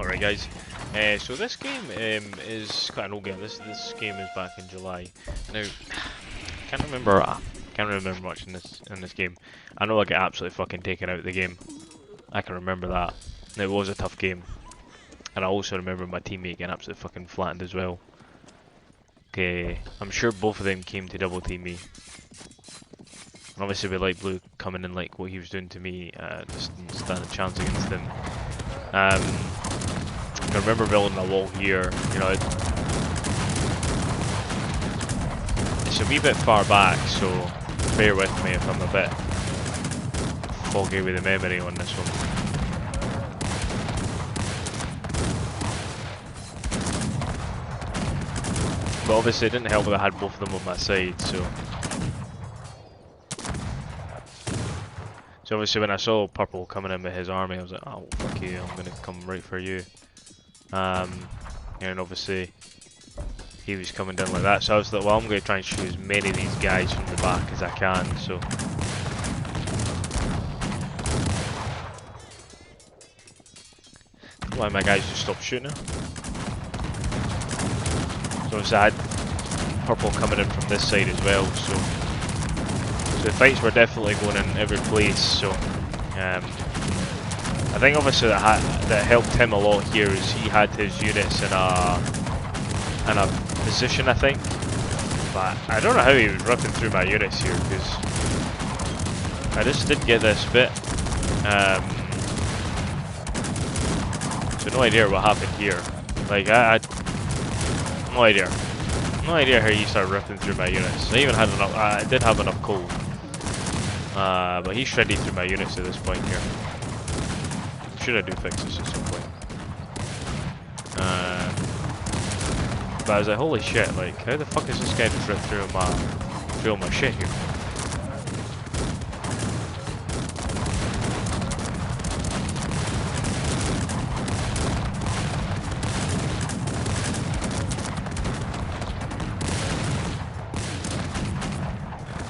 Alright guys, so this game is quite an old game. This game is back in July. Now, can't remember much in this game. I know I get absolutely fucking taken out of the game. I can remember that. Now, it was a tough game, and I also remember my teammate getting absolutely fucking flattened as well. Okay, I'm sure both of them came to double team me. And obviously with light blue coming in like what he was doing to me, just didn't stand a chance against him. I remember building a wall here, you know, it's a wee bit far back, so bear with me if I'm a bit foggy with the memory on this one. But obviously it didn't help that I had both of them on my side, so obviously when I saw purple coming in with his army, I was like, oh fuck you, I'm gonna come right for you. And obviously he was coming down like that, so I was like, well, I'm going to try and shoot as many of these guys from the back as I can. So why my guys just stopped shooting. So obviously I had purple coming in from this side as well, so the fights were definitely going in every place. So I think obviously that helped him a lot here is he had his units in a position, I think. But I don't know how he was ripping through my units here, because I just did get this bit. So no idea what happened here. Like I no idea how he started ripping through my units. I even had enough. I did have enough coal, but he shredded through my units at this point here. Should I do fix this at some point? But I was like, holy shit, like, how the fuck is this guy just ripped through my shit here?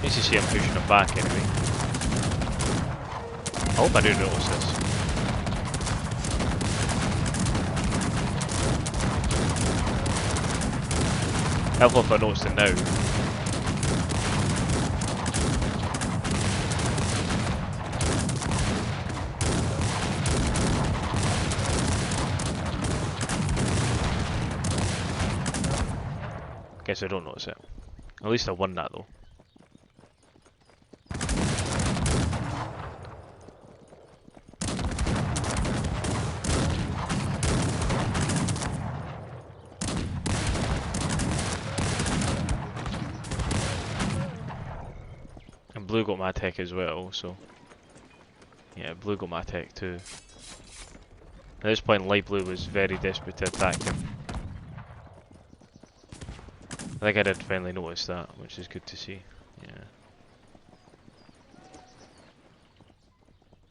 Nice to see him pushing him back anyway. I hope I do notice this. Helpful if I noticed it now. Guess I don't notice it. At least I won that though. Blue got my tech as well, so yeah, blue got my tech too. At this point, light blue was very desperate to attack him. I think I did finally notice that, which is good to see. Yeah.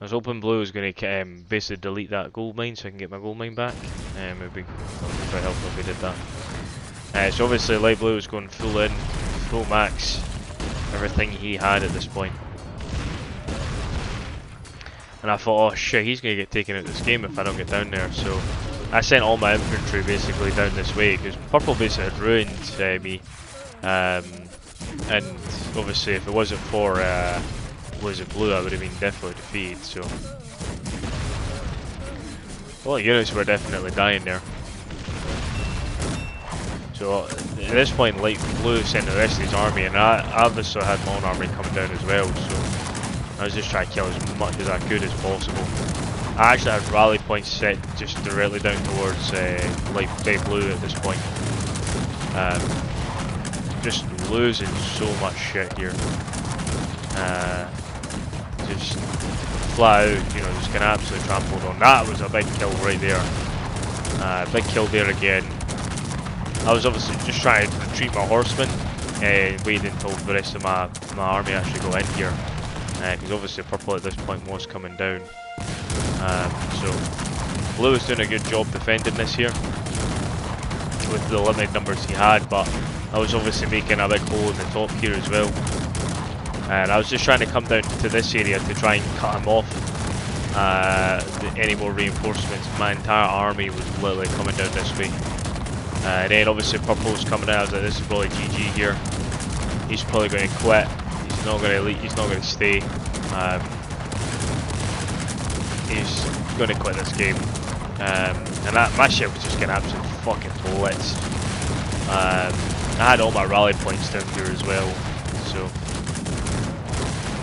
I was hoping blue was going to basically delete that gold mine so I can get my gold mine back. It would be quite helpful if we did that. So obviously light blue was going full in, full max. Everything he had at this point. And I thought, oh shit, he's going to get taken out of this game if I don't get down there. So I sent all my infantry basically down this way, because purple basically had ruined me. And obviously if it wasn't for was it blue, I would have been definitely defeated. So well, units were definitely dying there. So at this point, light blue sent the rest of his army, and I obviously had my own army coming down as well. So I was just trying to kill as much as I could as possible. I actually had rally points set just directly down towards light blue at this point. Just losing so much shit here. Just flat out, you know, just getting absolutely trampled on. That was a big kill right there. Big kill there again. I was obviously just trying to retreat my horsemen and wait until the rest of my army actually go in here, because obviously purple at this point was coming down. So blue was doing a good job defending this here with the limited numbers he had, but I was obviously making a big hole in the top here as well, and I was just trying to come down to this area to try and cut him off any more reinforcements. My entire army was literally coming down this way. And then obviously Purple's coming out. I was like, this is probably GG here. He's probably going to quit. He's not going to leave. He's not going to stay. He's going to quit this game. And my ship was just getting absolutely fucking blitzed. I had all my rally points down here as well, so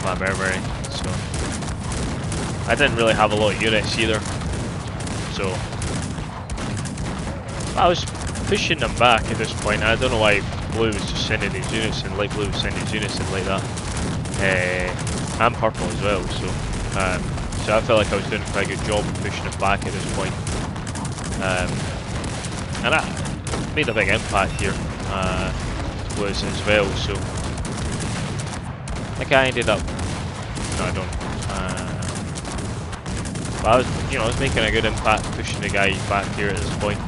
my memory. So I didn't really have a lot of units either. So I was pushing them back at this point. I don't know why blue was just sending his units and light blue was sending his units in like that. And purple as well. So I felt like I was doing a quite good job of pushing them back at this point. And I made a big impact here, was as well, so I think I ended up, no I don't, but I was, I was making a good impact pushing the guy back here at this point.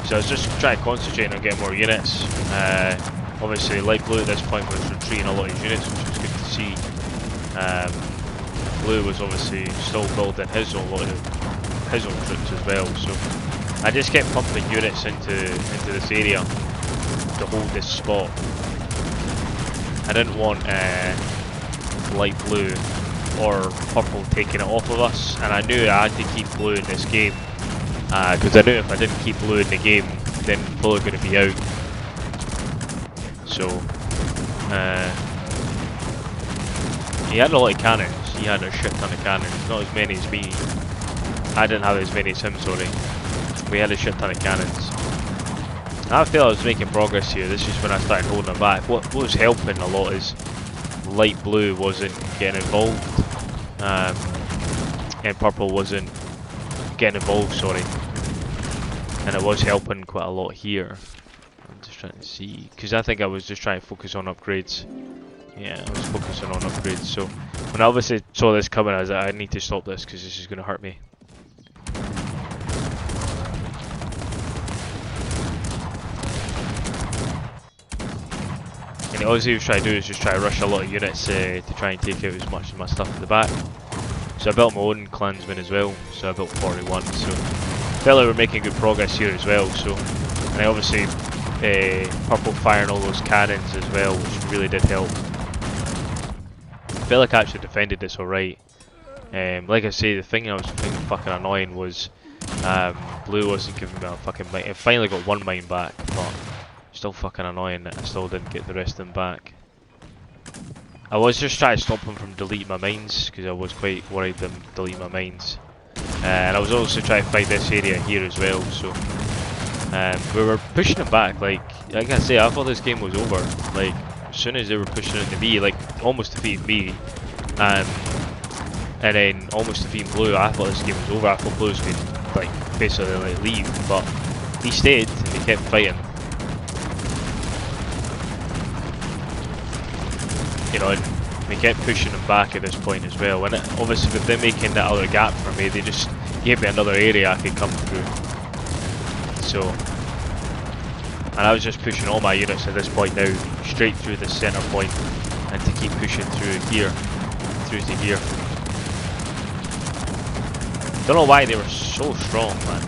So I was just trying to concentrate on getting more units. Obviously light blue at this point was retreating a lot of units, which was good to see. Blue was obviously still building his own troops as well, so I just kept pumping units into this area to hold this spot. I didn't want light blue or purple taking it off of us, and I knew I had to keep blue in this game because I knew if I didn't keep blue in the game, then blue were going to be out. So he had a lot of cannons. He had a shit ton of cannons, not as many as me. I didn't have as many as him, sorry. We had a shit ton of cannons. I feel I was making progress here. This is when I started holding them back. What was helping a lot is light blue wasn't getting involved, and purple wasn't getting involved, sorry. And it was helping quite a lot here. I'm just trying to see, because I think I was just trying to focus on upgrades. Yeah, I was focusing on upgrades. So when I obviously saw this coming, I was like, I need to stop this because this is going to hurt me. And all he was trying to do is just try to rush a lot of units to try and take out as much of my stuff at the back. So I built my own clansmen as well, so I built 41, so I felt like we're making good progress here as well. So, and I obviously purple firing all those cannons as well, which really did help. I felt like I actually defended this alright. Like I say, the thing I was thinking fucking annoying was blue wasn't giving me a fucking mine. I finally got one mine back, but still fucking annoying that I still didn't get the rest of them back. I was just trying to stop them from deleting my mines, because I was quite worried them delete my mines. And I was also trying to fight this area here as well, so we were pushing them back. Like I say, I thought this game was over. Like as soon as they were pushing into me, like almost defeating me, and then almost defeating blue, I thought this game was over. I thought blue was going to like basically like leave, but he stayed and he kept fighting. And we kept pushing them back at this point as well. And obviously with them making that other gap for me, they just gave me another area I could come through. So, and I was just pushing all my units at this point now, straight through the center point, and to keep pushing through here, through to here. Don't know why they were so strong, man.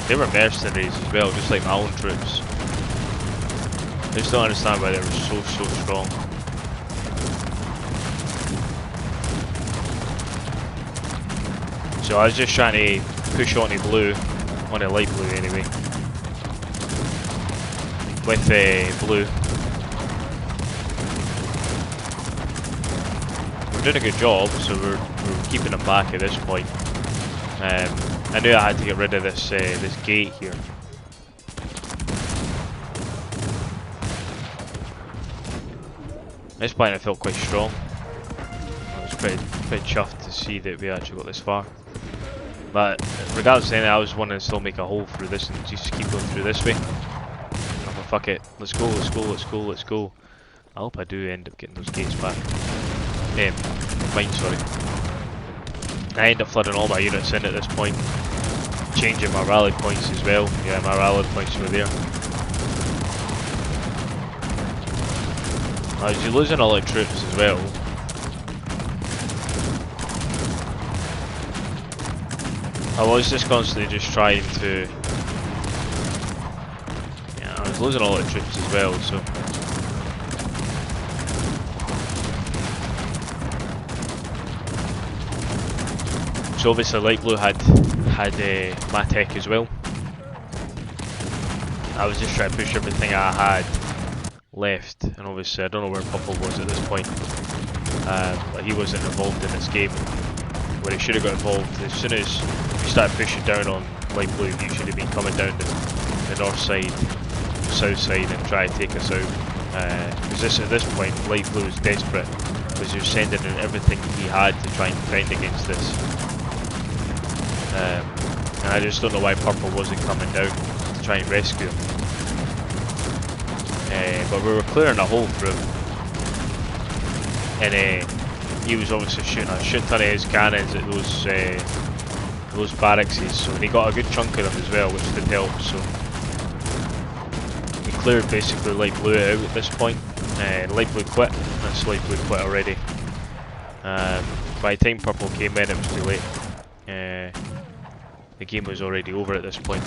They were mercenaries as well, just like my own troops. I just don't understand why they were so strong. So I was just trying to push onto blue, onto light blue anyway, with blue. We're doing a good job, so we're keeping them back at this point. I knew I had to get rid of this this gate here. At this point I felt quite strong. I was pretty chuffed to see that we actually got this far. But regardless of anything, I was wanting to still make a hole through this and just keep going through this way. But fuck it, let's go, let's go, let's go, let's go. I hope I do end up getting those gates back. Mine, sorry. I end up flooding all my units in at this point. Changing my rally points as well. Yeah, my rally points were there. I was losing a lot of troops as well. I was just constantly just trying to. Yeah, I was losing a lot of troops as well, so. So obviously light blue had Matek as well. I was just trying to push everything I had left, and obviously I don't know where purple was at this point. But he wasn't involved in this game where he should have got involved. As soon as we started pushing down on light blue, he should have been coming down the north side, south side, and try to take us out. Because at this point, light blue was desperate, because he was sending in everything he had to try and defend against this. And I just don't know why purple wasn't coming down to try and rescue him. But we were clearing a hole through him, and he was obviously shooting a shit ton of his cannons at those barracks, so he got a good chunk of them as well, which did help. So we cleared basically light blue out at this point. Light blue quit. That's light blue quit already. By the time purple came in, it was too late. The game was already over at this point.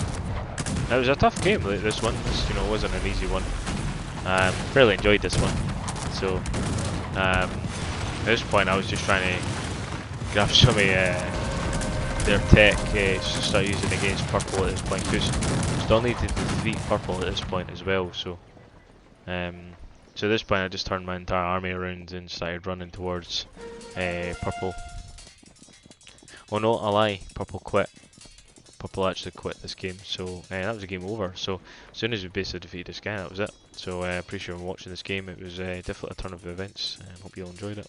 It was a tough game, this one. This, wasn't an easy one. Fairly enjoyed this one. So at this point, I was just trying to grab some of their tech to start using against purple at this point, because we still need to defeat purple at this point as well. So at this point, I just turned my entire army around and started running towards purple. Oh no, I lie. Purple quit. Purple actually quit this game, so that was the game over. So as soon as we basically defeated this guy, that was it. So appreciate you watching this game. It was definitely a turn of events, and hope you all enjoyed it.